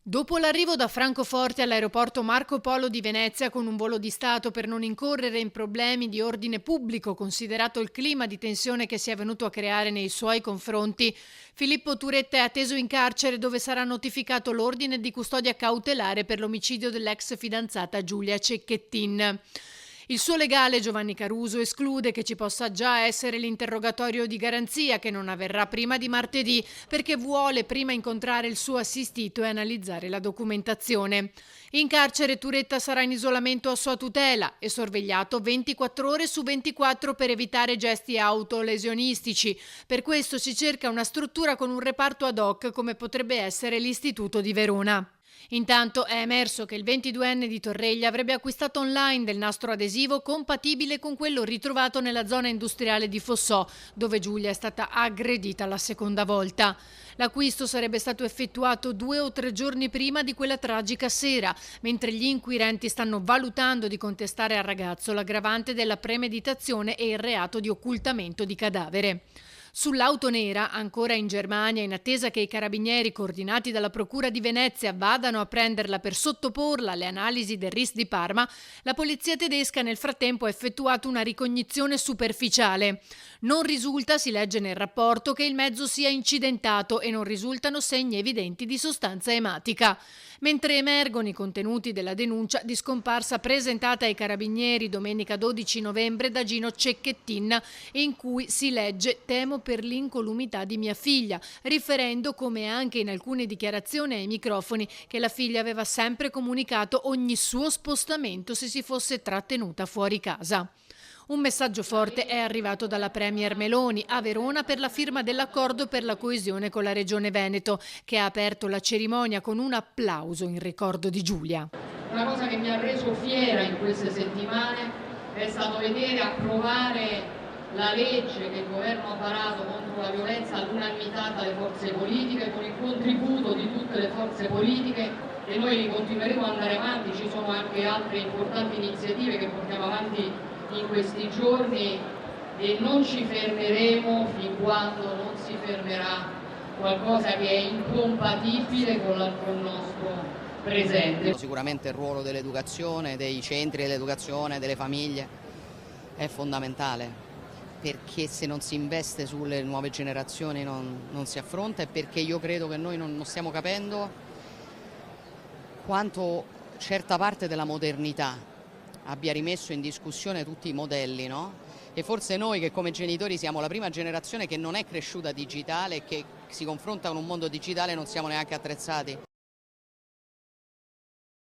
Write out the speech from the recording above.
Dopo l'arrivo da Francoforte all'aeroporto Marco Polo di Venezia con un volo di Stato per non incorrere in problemi di ordine pubblico, considerato il clima di tensione che si è venuto a creare nei suoi confronti, Filippo Turetta è atteso in carcere dove sarà notificato l'ordine di custodia cautelare per l'omicidio dell'ex fidanzata Giulia Cecchettin. Il suo legale Giovanni Caruso esclude che ci possa già essere l'interrogatorio di garanzia che non avverrà prima di martedì perché vuole prima incontrare il suo assistito e analizzare la documentazione. In carcere Turetta sarà in isolamento a sua tutela e sorvegliato 24 ore su 24 per evitare gesti autolesionistici. Per questo si cerca una struttura con un reparto ad hoc come potrebbe essere l'Istituto di Verona. Intanto è emerso che il 22enne di Torreglia avrebbe acquistato online del nastro adesivo compatibile con quello ritrovato nella zona industriale di Fossò, dove Giulia è stata aggredita la seconda volta. L'acquisto sarebbe stato effettuato 2 o 3 giorni prima di quella tragica sera, mentre gli inquirenti stanno valutando di contestare al ragazzo l'aggravante della premeditazione e il reato di occultamento di cadavere. Sull'auto nera, ancora in Germania, in attesa che i carabinieri coordinati dalla Procura di Venezia vadano a prenderla per sottoporla alle analisi del RIS di Parma, la polizia tedesca nel frattempo ha effettuato una ricognizione superficiale. Non risulta, si legge nel rapporto, che il mezzo sia incidentato e non risultano segni evidenti di sostanza ematica. Mentre emergono i contenuti della denuncia di scomparsa presentata ai carabinieri domenica 12 novembre da Gino Cecchettin, in cui si legge «Temo per l'incolumità di mia figlia», riferendo, come anche in alcune dichiarazioni ai microfoni, che la figlia aveva sempre comunicato ogni suo spostamento se si fosse trattenuta fuori casa. Un messaggio forte è arrivato dalla Premier Meloni a Verona per la firma dell'accordo per la coesione con la Regione Veneto, che ha aperto la cerimonia con un applauso in ricordo di Giulia. Una cosa che mi ha reso fiera in queste settimane è stato vedere approvare la legge che il governo ha varato contro la violenza all'unanimità dalle forze politiche, con il contributo di tutte le forze politiche, e noi continueremo ad andare avanti. Ci sono anche altre importanti iniziative che portiamo avanti in questi giorni e non ci fermeremo fin quando non si fermerà qualcosa che è incompatibile con il nostro presente. Sicuramente il ruolo dell'educazione, dei centri dell'educazione, delle famiglie è fondamentale, perché se non si investe sulle nuove generazioni non si affronta, e perché io credo che noi non stiamo capendo quanto certa parte della modernità abbia rimesso in discussione tutti i modelli, no? E forse noi che come genitori siamo la prima generazione che non è cresciuta digitale e che si confronta con un mondo digitale non siamo neanche attrezzati